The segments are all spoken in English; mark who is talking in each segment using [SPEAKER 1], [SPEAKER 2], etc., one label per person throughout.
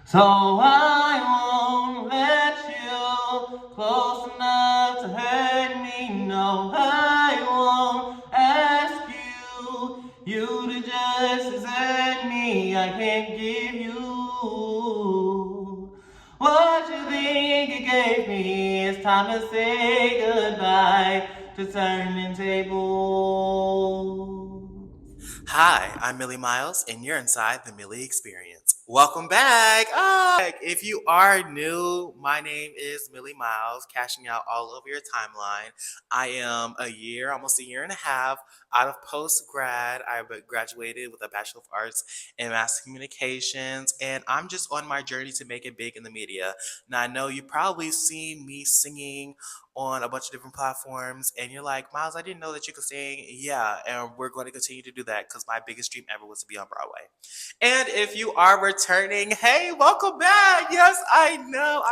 [SPEAKER 1] So I won't let you close enough to hurt me. No, I won't ask you to just desert me. I can't give you what you think you gave me. It's time to say goodbye to turning tables.
[SPEAKER 2] Hi, I'm Millie Miles, and you're inside the Millie Experience. Welcome back. If you are new, my name is Millie Miles, cashing out all over your timeline. I am almost a year and a half out of post grad. I graduated with a Bachelor of Arts in Mass Communications, and I'm just on my journey to make it big in the media. Now, I know you probably seen me singing on a bunch of different platforms, and you're like, Miles, I didn't know that you could sing. Yeah, and we're going to continue to do that because my biggest dream ever was to be on Broadway. And if you are returning, hey, welcome back. Yes, I know.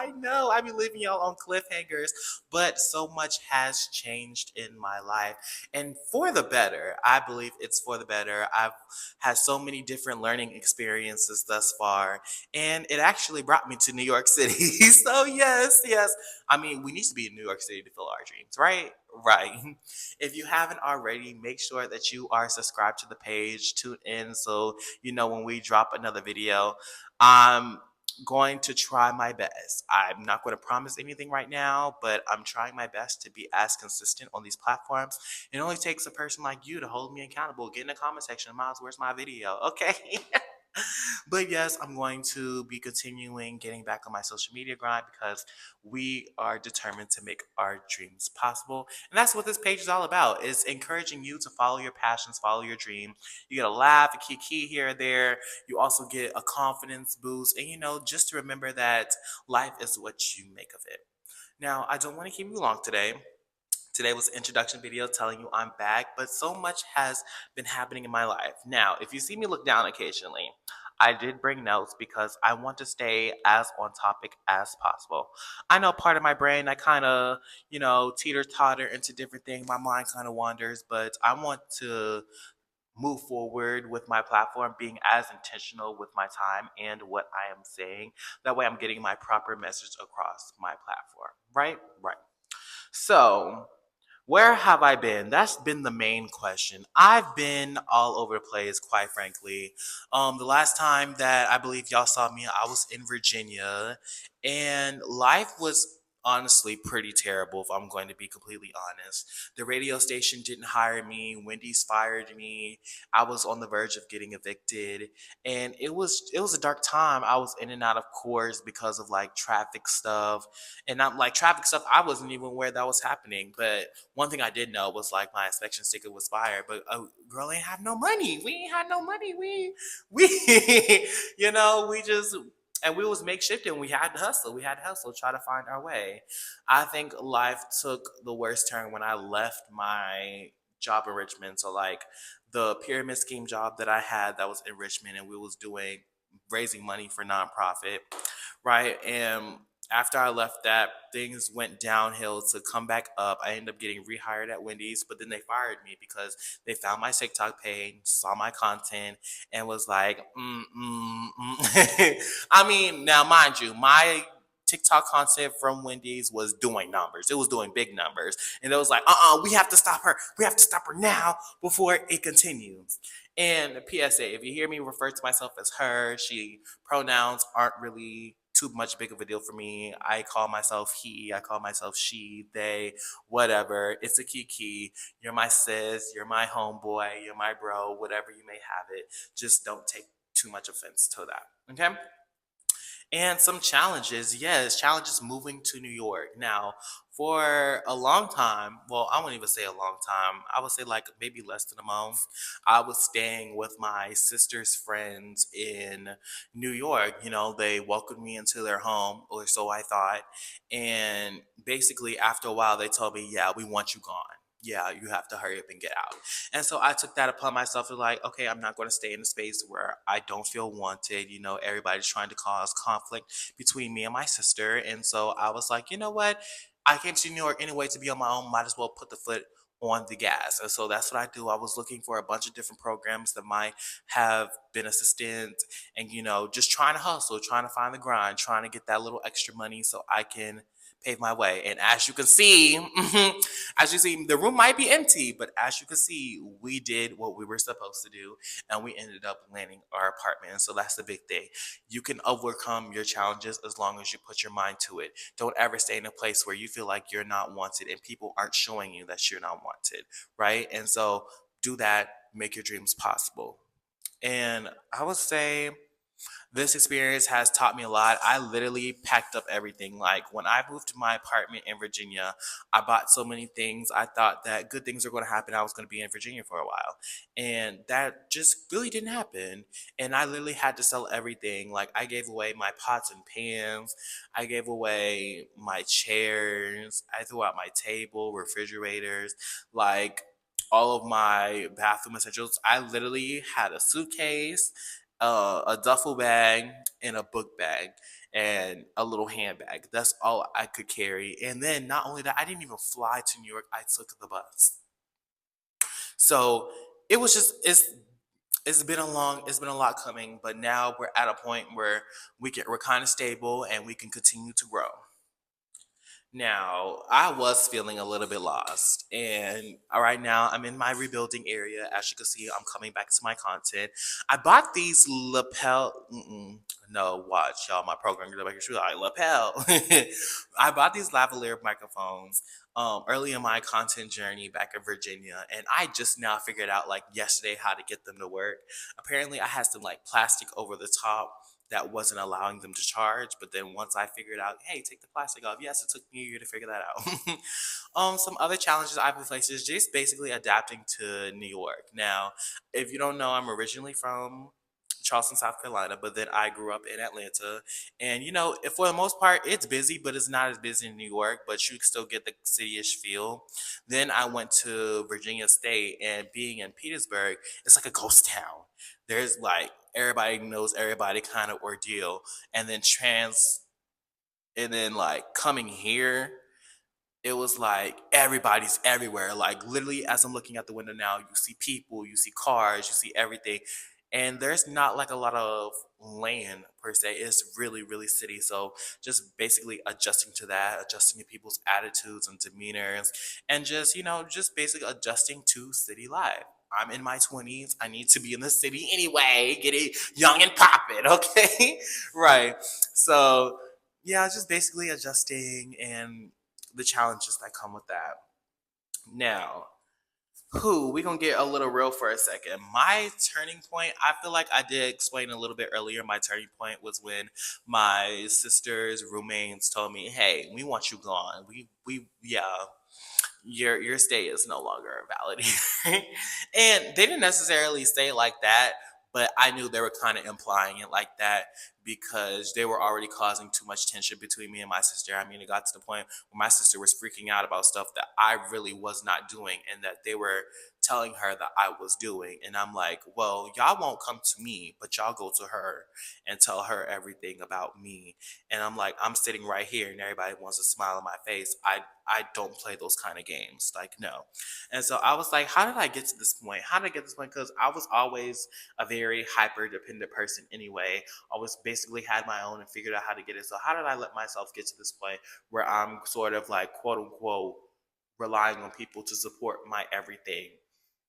[SPEAKER 2] I be leaving y'all on cliffhangers, but so much has changed in my life. And for the better, I believe it's for the better. I've had so many different learning experiences thus far, and it actually brought me to New York City. So, yes. I mean, we need to be in New York City to fulfill our dreams, right? Right. If you haven't already, make sure that you are subscribed to the page, tune in so you know when we drop another video. I'm going to try my best. I'm not going to promise anything right now, but I'm trying my best to be as consistent on these platforms. It only takes a person like you to hold me accountable. Get in the comment section, Miles, where's my video? Okay. But yes, I'm going to be continuing getting back on my social media grind because we are determined to make our dreams possible. And that's what this page is all about, is encouraging you to follow your passions, follow your dream. You get a laugh, a key here or there. You also get a confidence boost. And just to remember that life is what you make of it. Now, I don't want to keep you long today. Today was an introduction video telling you I'm back, but so much has been happening in my life. Now, if you see me look down occasionally, I did bring notes because I want to stay as on topic as possible. I know part of my brain, I kind of, teeter totter into different things. My mind kind of wanders, but I want to move forward with my platform being as intentional with my time and what I am saying. That way I'm getting my proper message across my platform. Right? Right. So, where have I been? That's been the main question. I've been all over the place, quite frankly. The last time that I believe y'all saw me, I was in Virginia, and life was honestly pretty terrible, if I'm going to be completely honest. The radio station didn't hire me, Wendy's fired me. I was on the verge of getting evicted, and it was a dark time. I was in and out of course because of like traffic stuff. And I'm like traffic stuff, I wasn't even aware that was happening. But one thing I did know was like my inspection sticker was fired, but a girl ain't have no money. We ain't had no money. We we just and we was makeshifting. We had to hustle. We had to hustle, try to find our way. I think life took the worst turn when I left my job in Richmond. So like the pyramid scheme job that I had that was in Richmond, and we was doing raising money for nonprofit, right? And after I left that, things went downhill to come back up. I ended up getting rehired at Wendy's, but then they fired me because they found my TikTok page, saw my content, and was like, I mean, now mind you, my TikTok content from Wendy's was doing numbers. It was doing big numbers. And it was like, we have to stop her. We have to stop her now before it continues. And PSA, if you hear me refer to myself as her, she, pronouns aren't really too much big of a deal for me. I call myself he, I call myself she, they, whatever. It's a kiki. You're my sis, you're my homeboy, you're my bro, whatever you may have it. Just don't take too much offense to that. Okay? And some challenges, yes, challenges moving to New York. Now, for a long time, well, I wouldn't even say a long time, I would say like maybe less than a month, I was staying with my sister's friends in New York. They welcomed me into their home, or so I thought. And basically, after a while, they told me, yeah, we want you gone. Yeah, you have to hurry up and get out. And so I took that upon myself to like, okay, I'm not going to stay in a space where I don't feel wanted. Everybody's trying to cause conflict between me and my sister. And so I was like, you know what? I came to New York anyway to be on my own. Might as well put the foot on the gas. And so that's what I do. I was looking for a bunch of different programs that might have been assistant and, just trying to hustle, trying to find the grind, trying to get that little extra money so I can pave my way. And as you can see, as you see, the room might be empty, but as you can see, we did what we were supposed to do and we ended up landing our apartment. And so that's the big thing. You can overcome your challenges as long as you put your mind to it. Don't ever stay in a place where you feel like you're not wanted and people aren't showing you that you're not wanted, right? And so do that, make your dreams possible. And I would say this experience has taught me a lot. I literally packed up everything. Like when I moved to my apartment in Virginia, I bought so many things. I thought that good things were going to happen. I was going to be in Virginia for a while. And that just really didn't happen. And I literally had to sell everything. Like I gave away my pots and pans, I gave away my chairs, I threw out my table, refrigerators, like all of my bathroom essentials. I literally had a suitcase, a duffel bag, and a book bag, and a little handbag. That's all I could carry. And then not only that, I didn't even fly to New York. I took the bus. So it was just it's been a lot coming, but now we're at a point where we're kind of stable and we can continue to grow. Now, I was feeling a little bit lost, and right now I'm in my rebuilding area. As you can see, I'm coming back to my content. I bought these lapel. No, watch y'all. My program gonna make sure I lapel. I bought these lavalier microphones early in my content journey back in Virginia, and I just now figured out like yesterday how to get them to work. Apparently, I had some like plastic over the top that wasn't allowing them to charge. But then once I figured out, hey, take the plastic off. Yes, it took me a year to figure that out. Some other challenges I've been facing is just basically adapting to New York. Now, if you don't know, I'm originally from Charleston, South Carolina, but then I grew up in Atlanta. And for the most part, it's busy, but it's not as busy in New York, but you still get the city-ish feel. Then I went to Virginia State, and being in Petersburg, it's like a ghost town. There's like everybody knows everybody kind of ordeal. And then like coming here, it was like everybody's everywhere. Like literally, as I'm looking out the window now, you see people, you see cars, you see everything, and there's not like a lot of land per se. It's really, really city. So just basically adjusting to that, adjusting to people's attitudes and demeanors, and just basically adjusting to city life. I'm in my 20s. I need to be in the city anyway, get it young and poppin', okay? Right. So, yeah, just basically adjusting and the challenges that come with that. Now, we gonna get a little real for a second. My turning point, I feel like I did explain a little bit earlier. My turning point was when my sister's roommates told me, "Hey, we want you gone. Yeah, your stay is no longer valid here." And they didn't necessarily say it like that, but I knew they were kind of implying it like that because they were already causing too much tension between me and my sister. I mean, it got to the point where my sister was freaking out about stuff that I really was not doing and that they were telling her that I was doing. And I'm like, well, y'all won't come to me, but y'all go to her and tell her everything about me. And I'm like, I'm sitting right here and everybody wants to smile in my face. I don't play those kind of games. Like, no. And so I was like, how did I get to this point? How did I get to this point? Because I was always a very hyper dependent person anyway. Always basically had my own and figured out how to get it. So how did I let myself get to this point where I'm sort of like quote unquote relying on people to support my everything?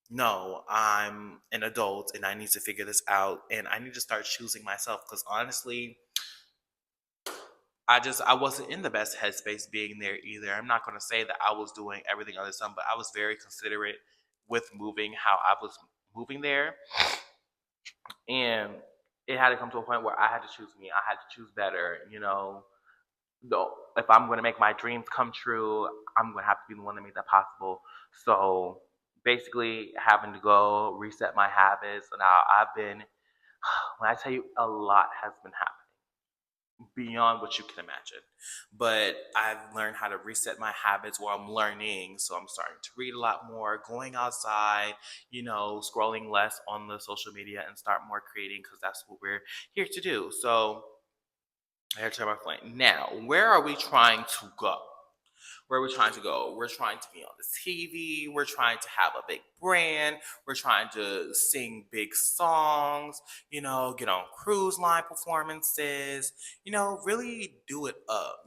[SPEAKER 2] No, I'm an adult and I need to figure this out and I need to start choosing myself because honestly, I wasn't in the best headspace being there either. I'm not going to say that I was doing everything under the sun, but I was very considerate with moving how I was moving there, and it had to come to a point where I had to choose me. I had to choose better. Though if I'm going to make my dreams come true, I'm going to have to be the one that made that possible. So basically, having to go reset my habits. Now I've been, when I tell you, a lot has been happening beyond what you can imagine. But I've learned how to reset my habits while I'm learning. So I'm starting to read a lot more, going outside, scrolling less on the social media and start more creating because that's what we're here to do. So I had to tell my friend, now, where are we trying to go? Where we're trying to go. We're trying to be on the TV. We're trying to have a big brand. We're trying to sing big songs, get on cruise line performances, really do it up,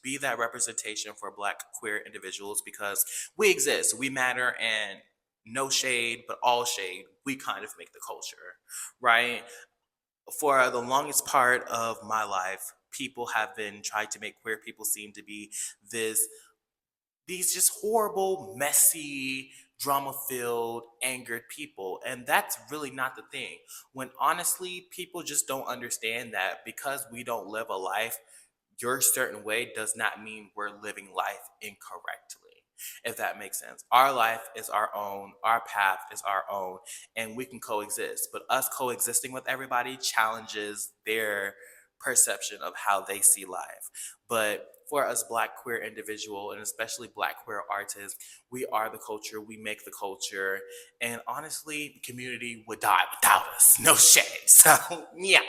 [SPEAKER 2] be that representation for Black queer individuals because we exist, we matter, and no shade, but all shade, we kind of make the culture, right? For the longest part of my life, people have been trying to make queer people seem to be this these just horrible, messy, drama filled, angered people. And that's really not the thing. When honestly, people just don't understand that because we don't live a life your certain way does not mean we're living life incorrectly, if that makes sense. Our life is our own, our path is our own, and we can coexist. But us coexisting with everybody challenges their perception of how they see life. But for us Black queer individual and especially Black queer artists, we are the culture, we make the culture, and honestly, the community would die without us. No shade. So yeah.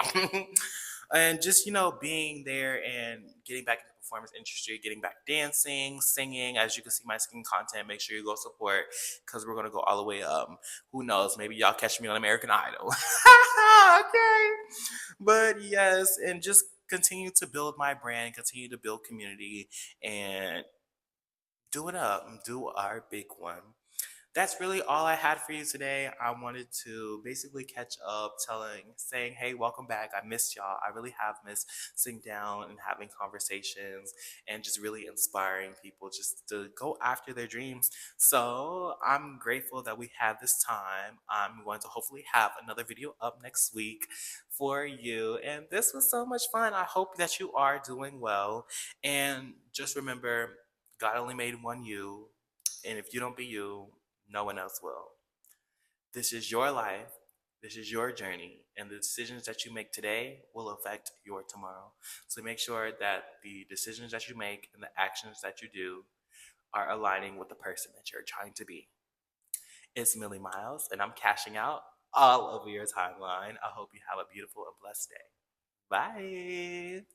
[SPEAKER 2] And just being there and getting back into the performance industry, getting back dancing, singing. As you can see my singing content, make sure you go support because we're gonna go all the way up. Who knows, maybe y'all catch me on American Idol. Okay. But yes, and just continue to build my brand, continue to build community, and do it up, do our big one. That's really all I had for you today. I wanted to basically catch up, saying, hey, welcome back. I missed y'all. I really have missed sitting down and having conversations and just really inspiring people just to go after their dreams. So I'm grateful that we had this time. I'm going to hopefully have another video up next week for you. And this was so much fun. I hope that you are doing well. And just remember, God only made one you. And if you don't be you, no one else will. This is your life. This is your journey. And the decisions that you make today will affect your tomorrow. So make sure that the decisions that you make and the actions that you do are aligning with the person that you're trying to be. It's Millie Miles, and I'm cashing out all over your timeline. I hope you have a beautiful and blessed day. Bye.